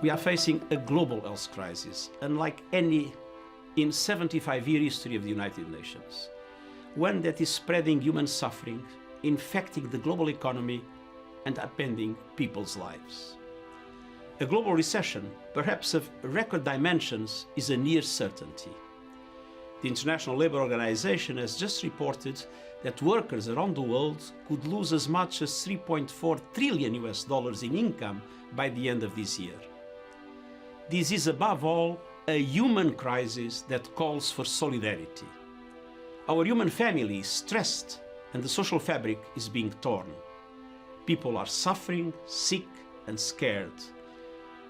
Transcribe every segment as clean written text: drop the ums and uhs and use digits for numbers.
We are facing a global health crisis, unlike any in 75-year history of the United Nations. One that is spreading human suffering, infecting the global economy, and upending people's lives. A global recession, perhaps of record dimensions, is a near certainty. The International Labour Organization has just reported that workers around the world could lose as much as $3.4 trillion in income by the end of this year. This is above all a human crisis that calls for solidarity. Our human family is stressed and the social fabric is being torn. People are suffering, sick and scared.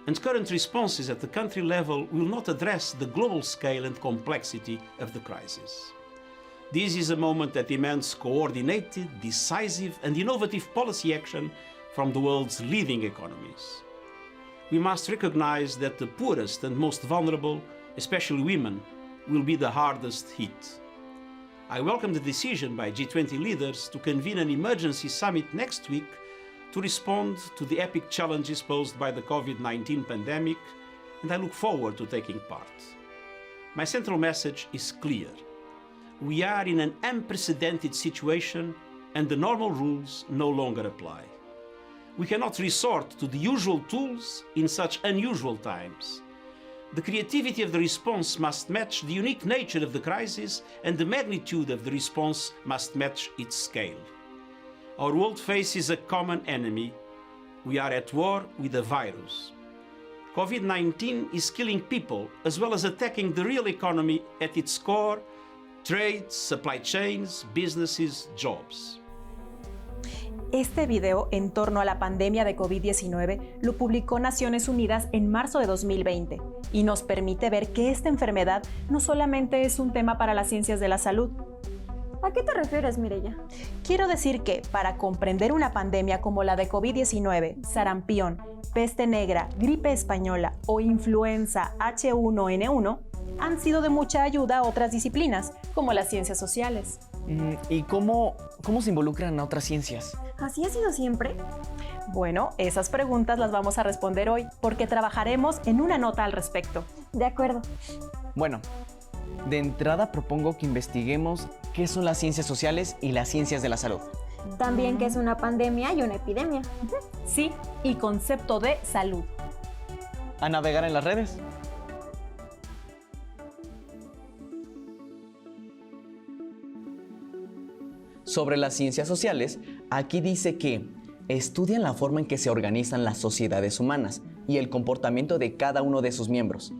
And current responses at the country level will not address the global scale and complexity of the crisis. This is a moment that demands coordinated, decisive and innovative policy action from the world's leading economies. We must recognize that the poorest and most vulnerable, especially women, will be the hardest hit. I welcome the decision by G20 leaders to convene an emergency summit next week to respond to the epic challenges posed by the COVID-19 pandemic, and I look forward to taking part. My central message is clear. We are in an unprecedented situation and the normal rules no longer apply. We cannot resort to the usual tools in such unusual times. The creativity of the response must match the unique nature of the crisis, and the magnitude of the response must match its scale. Our world faces a common enemy. We are at war with a virus. COVID-19 is killing people as well as attacking the real economy at its core: trade, supply chains, businesses, jobs. Este video en torno a la pandemia de COVID-19 lo publicó Naciones Unidas en marzo de 2020 y nos permite ver que esta enfermedad no solamente es un tema para las ciencias de la salud. ¿A qué te refieres, Mireya? Quiero decir que, para comprender una pandemia como la de COVID-19, sarampión, peste negra, gripe española o influenza H1N1, han sido de mucha ayuda a otras disciplinas, como las ciencias sociales. ¿Y cómo se involucran a otras ciencias? ¿Así ha sido siempre? Bueno, esas preguntas las vamos a responder hoy, porque trabajaremos en una nota al respecto. De acuerdo. Bueno, de entrada propongo que investiguemos qué son las ciencias sociales y las ciencias de la salud. También qué es una pandemia y una epidemia. Sí, y concepto de salud. A navegar en las redes. Sobre las ciencias sociales, aquí dice que estudian la forma en que se organizan las sociedades humanas y el comportamiento de cada uno de sus miembros,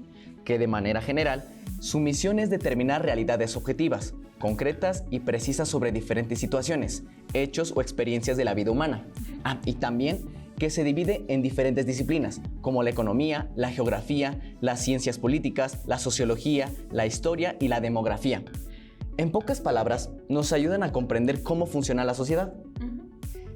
que de manera general, su misión es determinar realidades objetivas, concretas y precisas sobre diferentes situaciones, hechos o experiencias de la vida humana. Y también que se divide en diferentes disciplinas, como la economía, la geografía, las ciencias políticas, la sociología, la historia y la demografía. En pocas palabras, nos ayudan a comprender cómo funciona la sociedad.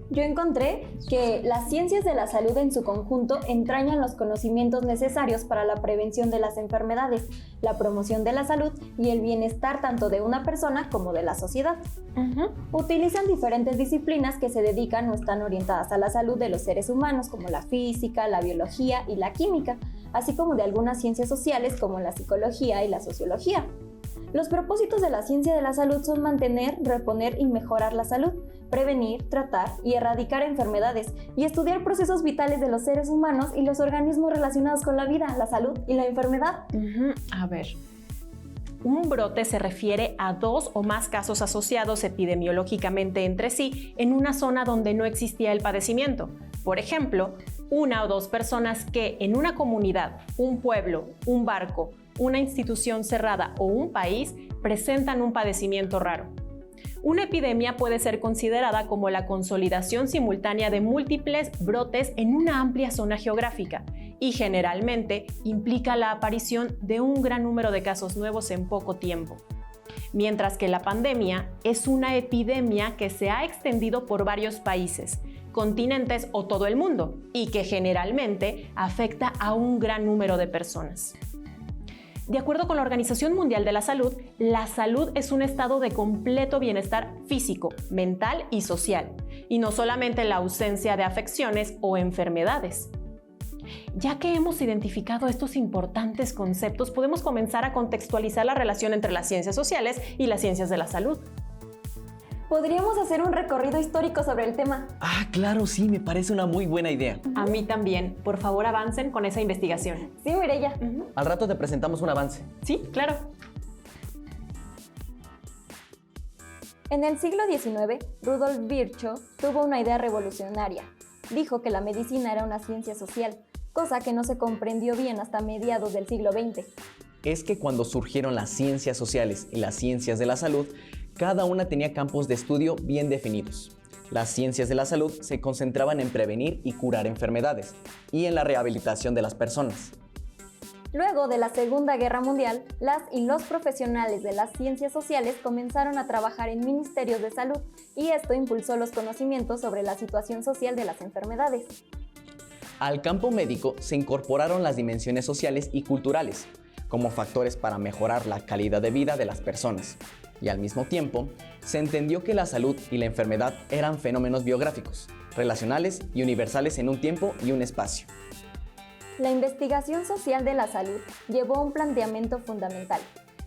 Yo encontré que las ciencias de la salud en su conjunto entrañan los conocimientos necesarios para la prevención de las enfermedades, la promoción de la salud y el bienestar tanto de una persona como de la sociedad. Utilizan diferentes disciplinas que se dedican o están orientadas a la salud de los seres humanos, como la física, la biología y la química, así como de algunas ciencias sociales como la psicología y la sociología. Los propósitos de la ciencia de la salud son mantener, reponer y mejorar la salud, prevenir, tratar y erradicar enfermedades y estudiar procesos vitales de los seres humanos y los organismos relacionados con la vida, la salud y la enfermedad. A ver, un brote se refiere a dos o más casos asociados epidemiológicamente entre sí en una zona donde no existía el padecimiento. Por ejemplo, una o dos personas que en una comunidad, un pueblo, un barco, una institución cerrada o un país presentan un padecimiento raro. Una epidemia puede ser considerada como la consolidación simultánea de múltiples brotes en una amplia zona geográfica y generalmente implica la aparición de un gran número de casos nuevos en poco tiempo. Mientras que la pandemia es una epidemia que se ha extendido por varios países, continentes o todo el mundo y que generalmente afecta a un gran número de personas. De acuerdo con la Organización Mundial de la salud es un estado de completo bienestar físico, mental y social, y no solamente la ausencia de afecciones o enfermedades. Ya que hemos identificado estos importantes conceptos, podemos comenzar a contextualizar la relación entre las ciencias sociales y las ciencias de la salud. Podríamos hacer un recorrido histórico sobre el tema. Ah, claro, sí, me parece una muy buena idea. A mí también. Por favor, avancen con esa investigación. Sí, Mireya. Al rato te presentamos un avance. Sí, claro. En el siglo XIX, Rudolf Virchow tuvo una idea revolucionaria. Dijo que la medicina era una ciencia social, cosa que no se comprendió bien hasta mediados del siglo XX. Es que cuando surgieron las ciencias sociales y las ciencias de la salud, cada una tenía campos de estudio bien definidos. Las ciencias de la salud se concentraban en prevenir y curar enfermedades y en la rehabilitación de las personas. Luego de la Segunda Guerra Mundial, las y los profesionales de las ciencias sociales comenzaron a trabajar en ministerios de salud y esto impulsó los conocimientos sobre la situación social de las enfermedades. Al campo médico se incorporaron las dimensiones sociales y culturales como factores para mejorar la calidad de vida de las personas. Y al mismo tiempo, se entendió que la salud y la enfermedad eran fenómenos biográficos, relacionales y universales en un tiempo y un espacio. La investigación social de la salud llevó a un planteamiento fundamental.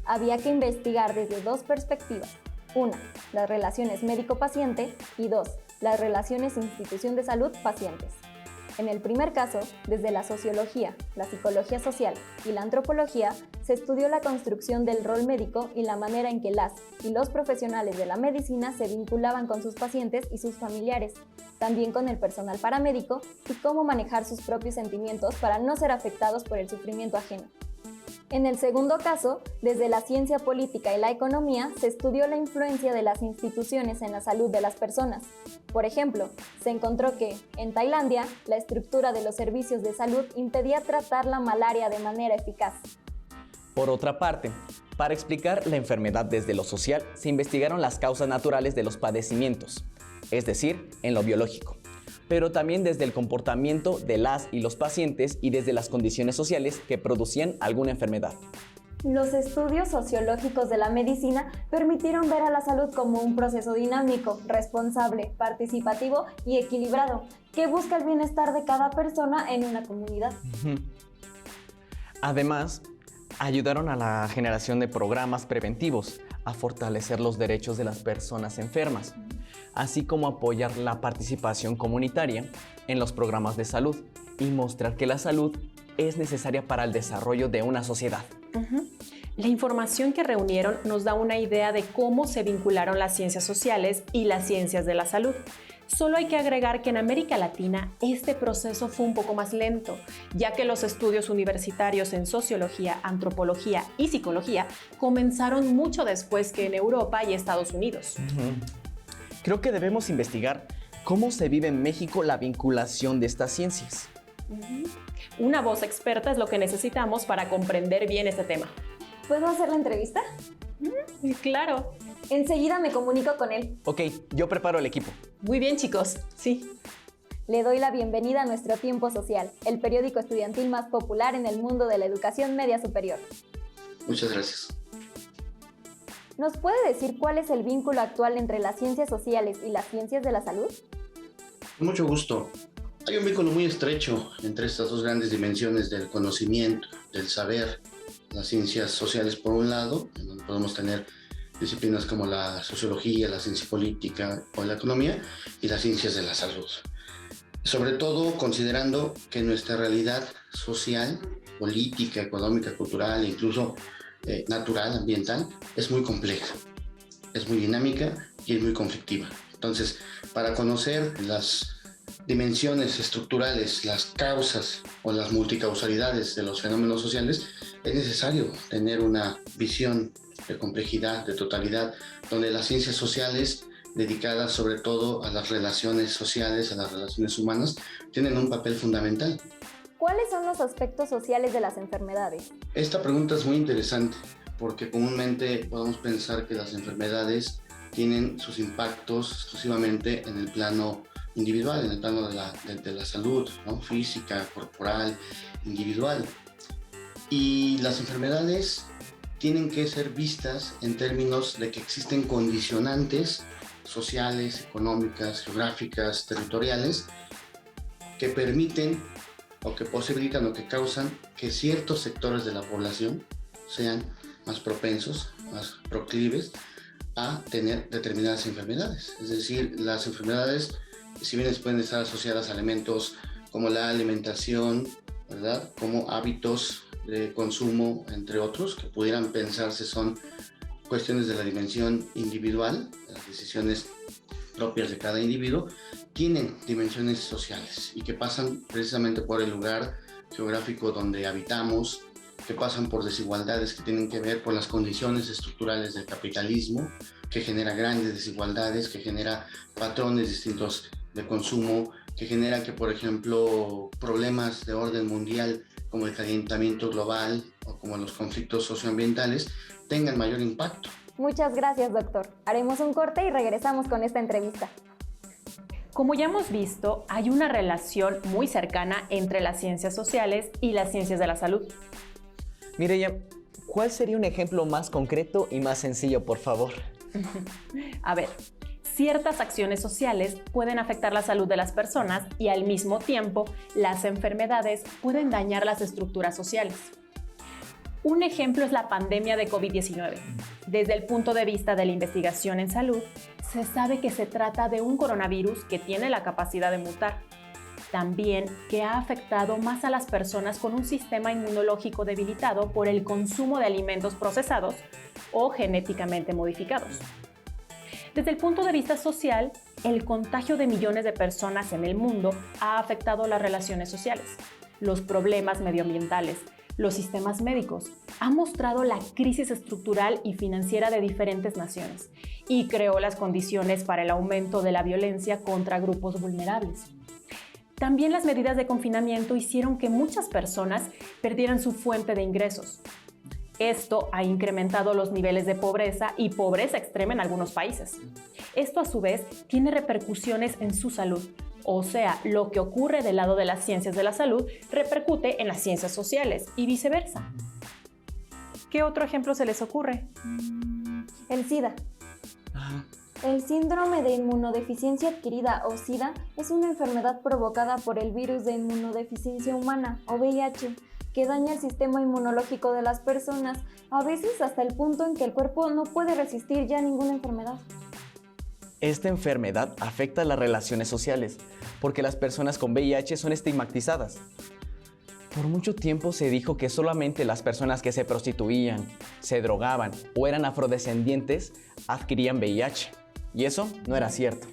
Había que investigar desde dos perspectivas. Una, las relaciones médico-paciente y dos, las relaciones institución de salud-pacientes. En el primer caso, desde la sociología, la psicología social y la antropología, se estudió la construcción del rol médico y la manera en que las y los profesionales de la medicina se vinculaban con sus pacientes y sus familiares, también con el personal paramédico y cómo manejar sus propios sentimientos para no ser afectados por el sufrimiento ajeno. En el segundo caso, desde la ciencia política y la economía, se estudió la influencia de las instituciones en la salud de las personas. Por ejemplo, se encontró que, en Tailandia, la estructura de los servicios de salud impedía tratar la malaria de manera eficaz. Por otra parte, para explicar la enfermedad desde lo social, se investigaron las causas naturales de los padecimientos, es decir, en lo biológico, pero también desde el comportamiento de las y los pacientes y desde las condiciones sociales que producían alguna enfermedad. Los estudios sociológicos de la medicina permitieron ver a la salud como un proceso dinámico, responsable, participativo y equilibrado, que busca el bienestar de cada persona en una comunidad. Además, ayudaron a la generación de programas preventivos, a fortalecer los derechos de las personas enfermas, así como apoyar la participación comunitaria en los programas de salud y mostrar que la salud es necesaria para el desarrollo de una sociedad. La información que reunieron nos da una idea de cómo se vincularon las ciencias sociales y las ciencias de la salud. Solo hay que agregar que en América Latina este proceso fue un poco más lento, ya que los estudios universitarios en sociología, antropología y psicología comenzaron mucho después que en Europa y Estados Unidos. Creo que debemos investigar cómo se vive en México la vinculación de estas ciencias. Una voz experta es lo que necesitamos para comprender bien este tema. ¿Puedo hacer la entrevista? Claro. Enseguida me comunico con él. Ok, yo preparo el equipo. Muy bien, chicos. Sí. Le doy la bienvenida a Nuestro Tiempo Social, el periódico estudiantil más popular en el mundo de la educación media superior. Muchas gracias. ¿Nos puede decir cuál es el vínculo actual entre las ciencias sociales y las ciencias de la salud? Con mucho gusto. Hay un vínculo muy estrecho entre estas dos grandes dimensiones del conocimiento, del saber. Las ciencias sociales por un lado, en donde podemos tener disciplinas como la sociología, la ciencia política o la economía, y las ciencias de la salud. Sobre todo considerando que nuestra realidad social, política, económica, cultural e incluso natural, ambiental, es muy compleja, es muy dinámica y es muy conflictiva. Entonces, para conocer las dimensiones estructurales, las causas o las multicausalidades de los fenómenos sociales, es necesario tener una visión de complejidad, de totalidad, donde las ciencias sociales, dedicadas sobre todo a las relaciones sociales, a las relaciones humanas, tienen un papel fundamental. ¿Cuáles son los aspectos sociales de las enfermedades? Esta pregunta es muy interesante porque comúnmente podemos pensar que las enfermedades tienen sus impactos exclusivamente en el plano individual, en el plano de la salud, ¿no? Física, corporal, individual. Y las enfermedades tienen que ser vistas en términos de que existen condicionantes sociales, económicas, geográficas, territoriales, que permiten o que posibilitan o que causan que ciertos sectores de la población sean más propensos, más proclives a tener determinadas enfermedades. Es decir, las enfermedades, si bien pueden estar asociadas a elementos como la alimentación, ¿verdad?, como hábitos de consumo, entre otros, que pudieran pensarse son cuestiones de la dimensión individual, las decisiones propias de cada individuo, tienen dimensiones sociales y que pasan precisamente por el lugar geográfico donde habitamos, que pasan por desigualdades que tienen que ver por las condiciones estructurales del capitalismo, que genera grandes desigualdades, que genera patrones distintos de consumo, que genera que, por ejemplo, problemas de orden mundial como el calentamiento global o como los conflictos socioambientales tengan mayor impacto. Muchas gracias, doctor. Haremos un corte y regresamos con esta entrevista. Como ya hemos visto, hay una relación muy cercana entre las ciencias sociales y las ciencias de la salud. Mireya, ¿cuál sería un ejemplo más concreto y más sencillo, por favor? A ver, ciertas acciones sociales pueden afectar la salud de las personas y al mismo tiempo las enfermedades pueden dañar las estructuras sociales. Un ejemplo es la pandemia de COVID-19. Desde el punto de vista de la investigación en salud, se sabe que se trata de un coronavirus que tiene la capacidad de mutar. También que ha afectado más a las personas con un sistema inmunológico debilitado por el consumo de alimentos procesados o genéticamente modificados. Desde el punto de vista social, el contagio de millones de personas en el mundo ha afectado las relaciones sociales, los problemas medioambientales, los sistemas médicos, ha mostrado la crisis estructural y financiera de diferentes naciones y creó las condiciones para el aumento de la violencia contra grupos vulnerables. También las medidas de confinamiento hicieron que muchas personas perdieran su fuente de ingresos. Esto ha incrementado los niveles de pobreza y pobreza extrema en algunos países. Esto a su vez tiene repercusiones en su salud. O sea, lo que ocurre del lado de las ciencias de la salud repercute en las ciencias sociales y viceversa. ¿Qué otro ejemplo se les ocurre? El SIDA. El síndrome de inmunodeficiencia adquirida o SIDA es una enfermedad provocada por el virus de inmunodeficiencia humana o VIH, que daña el sistema inmunológico de las personas, a veces hasta el punto en que el cuerpo no puede resistir ya ninguna enfermedad. Esta enfermedad afecta las relaciones sociales, porque las personas con VIH son estigmatizadas. Por mucho tiempo se dijo que solamente las personas que se prostituían, se drogaban o eran afrodescendientes adquirían VIH, y eso no era cierto.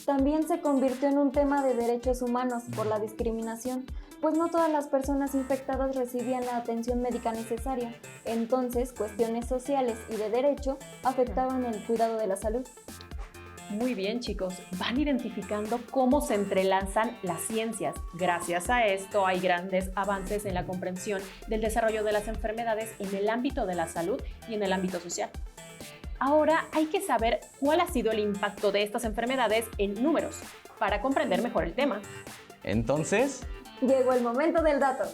También se convirtió en un tema de derechos humanos por la discriminación, pues no todas las personas infectadas recibían la atención médica necesaria. Entonces, cuestiones sociales y de derecho afectaban el cuidado de la salud. Muy bien, chicos, van identificando cómo se entrelazan las ciencias. Gracias a esto hay grandes avances en la comprensión del desarrollo de las enfermedades en el ámbito de la salud y en el ámbito social. Ahora hay que saber cuál ha sido el impacto de estas enfermedades en números para comprender mejor el tema. Entonces, llegó el momento del dato.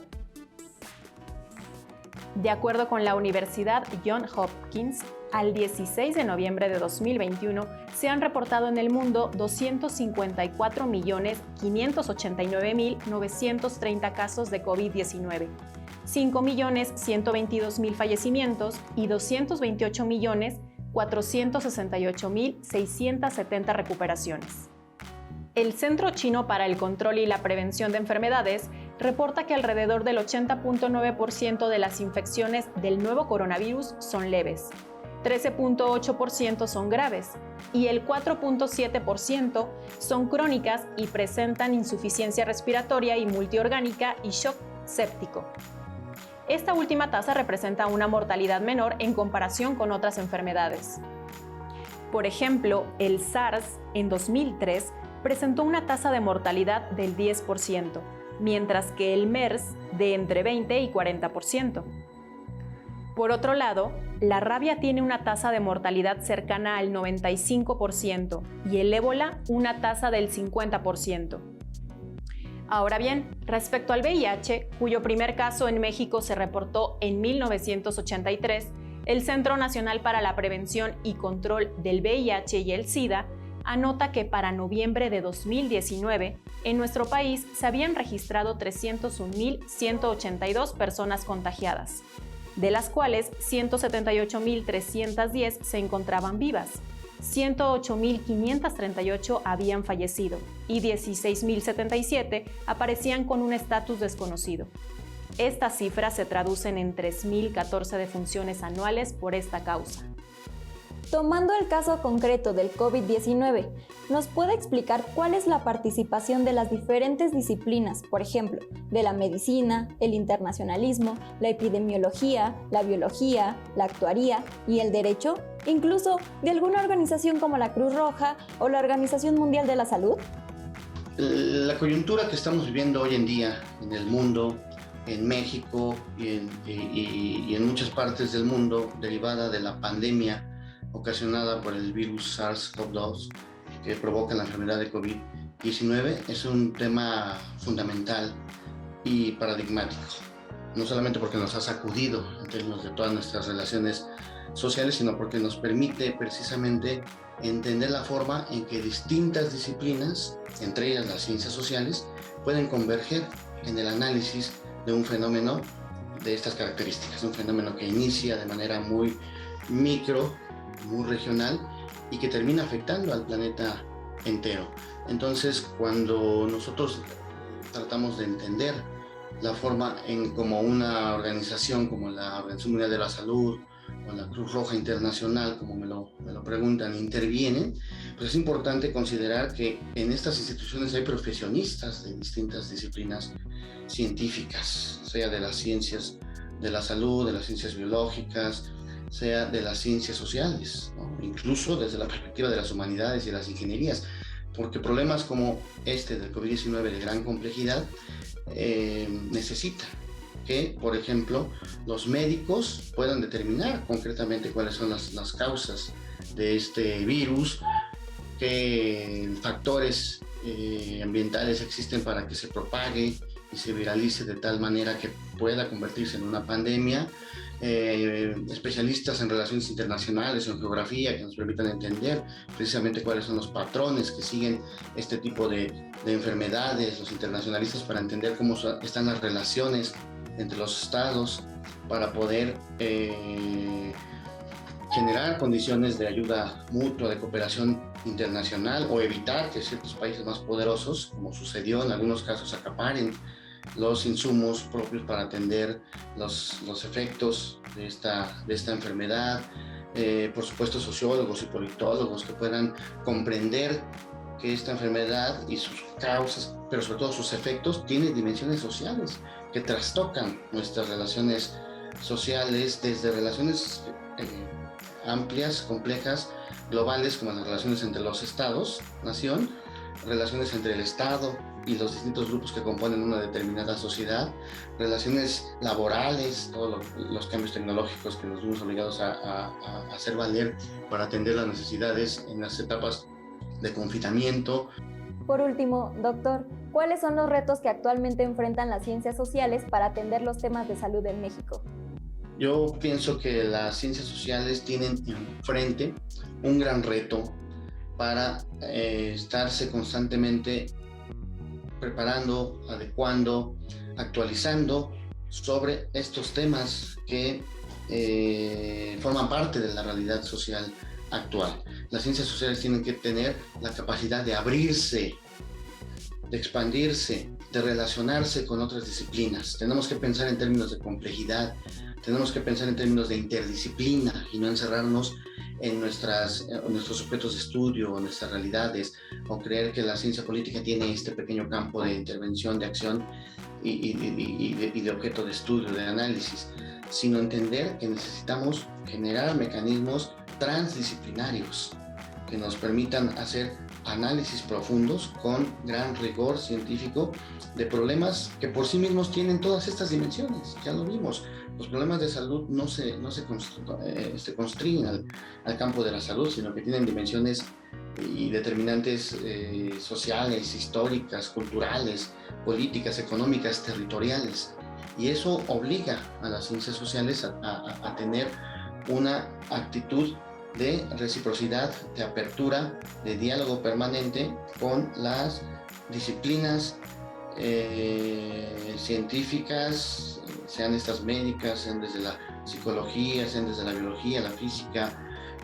De acuerdo con la Universidad Johns Hopkins, al 16 de noviembre de 2021 se han reportado en el mundo 254.589.930 casos de COVID-19, 5.122.000 fallecimientos y 228.468.670 recuperaciones. El Centro Chino para el Control y la Prevención de Enfermedades reporta que alrededor del 80.9% de las infecciones del nuevo coronavirus son leves, 13.8% son graves y el 4.7% son crónicas y presentan insuficiencia respiratoria y multiorgánica y shock séptico. Esta última tasa representa una mortalidad menor en comparación con otras enfermedades. Por ejemplo, el SARS en 2003 presentó una tasa de mortalidad del 10%, mientras que el MERS de entre 20 y 40%. Por otro lado, la rabia tiene una tasa de mortalidad cercana al 95% y el ébola una tasa del 50%. Ahora bien, respecto al VIH, cuyo primer caso en México se reportó en 1983, el Centro Nacional para la Prevención y Control del VIH y el SIDA anota que para noviembre de 2019, en nuestro país se habían registrado 301.182 personas contagiadas, de las cuales 178.310 se encontraban vivas, 108.538 habían fallecido y 16.077 aparecían con un estatus desconocido. Estas cifras se traducen en 3.014 defunciones anuales por esta causa. Tomando el caso concreto del COVID-19, ¿nos puede explicar cuál es la participación de las diferentes disciplinas, por ejemplo, de la medicina, el internacionalismo, la epidemiología, la biología, la actuaría y el derecho, incluso de alguna organización como la Cruz Roja o la Organización Mundial de la Salud? La coyuntura que estamos viviendo hoy en día en el mundo, en México y en muchas partes del mundo, derivada de la pandemia ocasionada por el virus SARS-CoV-2 que provoca la enfermedad de COVID-19, es un tema fundamental y paradigmático, no solamente porque nos ha sacudido en términos de todas nuestras relaciones sociales, sino porque nos permite precisamente entender la forma en que distintas disciplinas, entre ellas las ciencias sociales, pueden converger en el análisis de un fenómeno de estas características, un fenómeno que inicia de manera muy micro, muy regional y que termina afectando al planeta entero. Entonces, cuando nosotros tratamos de entender la forma en cómo una organización como la Organización Mundial de la Salud o la Cruz Roja Internacional, como me lo preguntan, intervienen, pues es importante considerar que en estas instituciones hay profesionistas de distintas disciplinas científicas, sea de las ciencias de la salud, de las ciencias biológicas, sea de las ciencias sociales, ¿no? Incluso desde la perspectiva de las humanidades y las ingenierías, porque problemas como este del COVID-19 de gran complejidad necesita que, por ejemplo, los médicos puedan determinar concretamente cuáles son las causas de este virus, qué factores ambientales existen para que se propague y se viralice de tal manera que pueda convertirse en una pandemia, especialistas en relaciones internacionales o en geografía que nos permitan entender precisamente cuáles son los patrones que siguen este tipo de enfermedades, los internacionalistas para entender cómo están las relaciones entre los estados para poder generar condiciones de ayuda mutua, de cooperación internacional o evitar que ciertos países más poderosos, como sucedió en algunos casos, acaparen los insumos propios para atender los efectos de esta enfermedad. Por supuesto, sociólogos y politólogos que puedan comprender que esta enfermedad y sus causas, pero sobre todo sus efectos, tienen dimensiones sociales que trastocan nuestras relaciones sociales, desde relaciones amplias, complejas, globales, como las relaciones entre los estados, nación, relaciones entre el Estado y los distintos grupos que componen una determinada sociedad, relaciones laborales, todos los cambios tecnológicos que nos vemos obligados a hacer valer para atender las necesidades en las etapas de confinamiento. Por último, doctor, ¿cuáles son los retos que actualmente enfrentan las ciencias sociales para atender los temas de salud en México? Yo pienso que las ciencias sociales tienen enfrente un gran reto para estarse constantemente preparando, adecuando, actualizando sobre estos temas que forman parte de la realidad social actual. Las ciencias sociales tienen que tener la capacidad de abrirse, de expandirse, de relacionarse con otras disciplinas. Tenemos que pensar en términos de complejidad, tenemos que pensar en términos de interdisciplina y no encerrarnos en nuestros objetos de estudio o nuestras realidades, o creer que la ciencia política tiene este pequeño campo de intervención, de acción y de objeto de estudio, de análisis, sino entender que necesitamos generar mecanismos transdisciplinarios que nos permitan hacer análisis profundos con gran rigor científico de problemas que por sí mismos tienen todas estas dimensiones. Ya lo vimos, los problemas de salud no se constriñen al campo de la salud, sino que tienen dimensiones y determinantes sociales, históricas, culturales, políticas, económicas, territoriales. Y eso obliga a las ciencias sociales a tener una actitud de reciprocidad, de apertura, de diálogo permanente con las disciplinas científicas, sean estas médicas, sean desde la psicología, sean desde la biología, la física,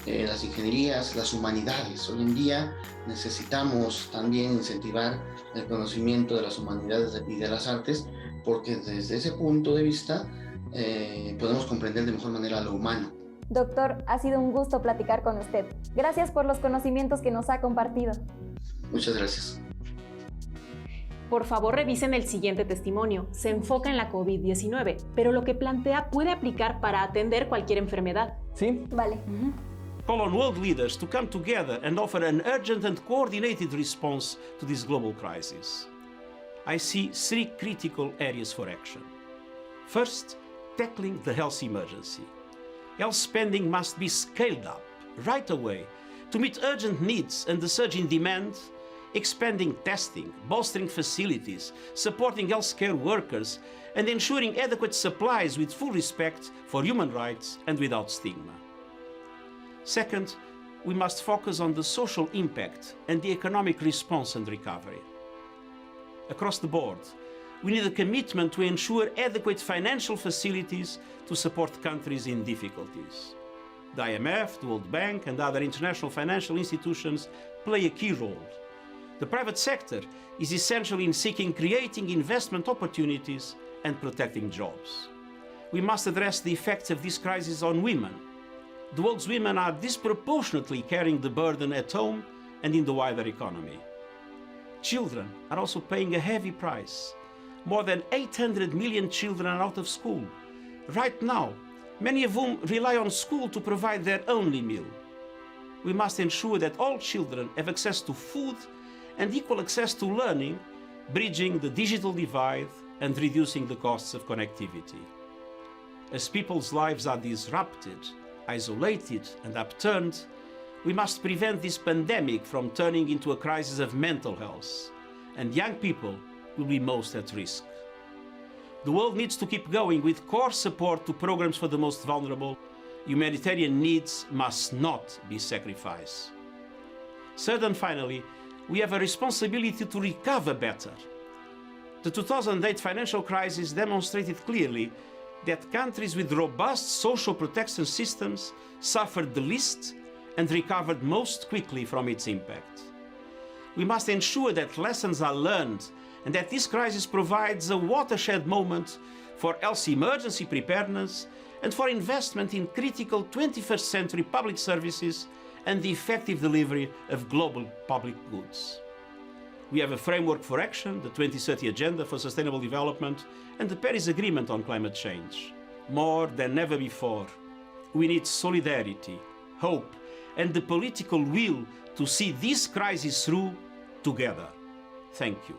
las ingenierías, las humanidades. Hoy en día necesitamos también incentivar el conocimiento de las humanidades y de las artes, porque desde ese punto de vista podemos comprender de mejor manera lo humano. Doctor, ha sido un gusto platicar con usted. Gracias por los conocimientos que nos ha compartido. Muchas gracias. Por favor, revisen el siguiente testimonio. Se enfoca en la COVID-19, pero lo que plantea puede aplicar para atender cualquier enfermedad. ¿Sí? Vale. Call on world leaders to come together and offer an urgent and coordinated response to this global crisis. I see three critical areas for action. First, tackling the health emergency. Health spending must be scaled up right away to meet urgent needs and the surge in demand, expanding testing, bolstering facilities, supporting healthcare workers, and ensuring adequate supplies with full respect for human rights and without stigma. Second, we must focus on the social impact and the economic response and recovery. Across the board, we need a commitment to ensure adequate financial facilities to support countries in difficulties. The IMF, the World Bank, and other international financial institutions play a key role. The private sector is essential in creating investment opportunities and protecting jobs. We must address the effects of this crisis on women. The world's women are disproportionately carrying the burden at home and in the wider economy. Children are also paying a heavy price. More than 800 million children are out of school. Right now, many of whom rely on school to provide their only meal. We must ensure that all children have access to food and equal access to learning, bridging the digital divide and reducing the costs of connectivity. As people's lives are disrupted, isolated, and upturned, we must prevent this pandemic from turning into a crisis of mental health, and young people will be most at risk. The world needs to keep going with core support to programs for the most vulnerable. Humanitarian needs must not be sacrificed. Third and finally, we have a responsibility to recover better. The 2008 financial crisis demonstrated clearly that countries with robust social protection systems suffered the least and recovered most quickly from its impact. We must ensure that lessons are learned and that this crisis provides a watershed moment for health emergency preparedness and for investment in critical 21st century public services and the effective delivery of global public goods. We have a framework for action, the 2030 Agenda for Sustainable Development and the Paris Agreement on Climate Change. More than ever before, we need solidarity, hope, and the political will to see this crisis through together. Thank you.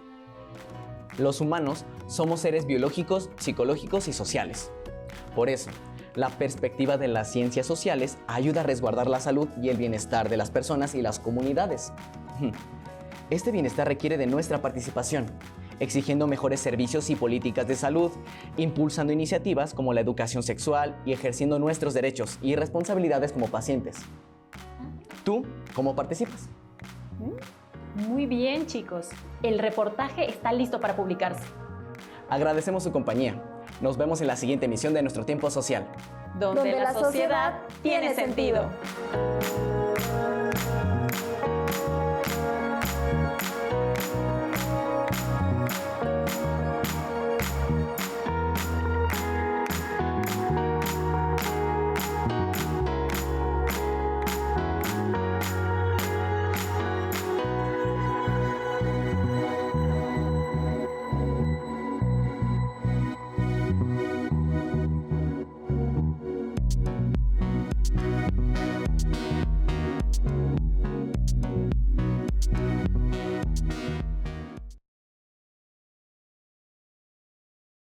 Los humanos somos seres biológicos, psicológicos y sociales. Por eso, la perspectiva de las ciencias sociales ayuda a resguardar la salud y el bienestar de las personas y las comunidades. Este bienestar requiere de nuestra participación, exigiendo mejores servicios y políticas de salud, impulsando iniciativas como la educación sexual y ejerciendo nuestros derechos y responsabilidades como pacientes. ¿Tú cómo participas? Muy bien, chicos. El reportaje está listo para publicarse. Agradecemos su compañía. Nos vemos en la siguiente emisión de Nuestro Tiempo Social. Donde la sociedad tiene sentido.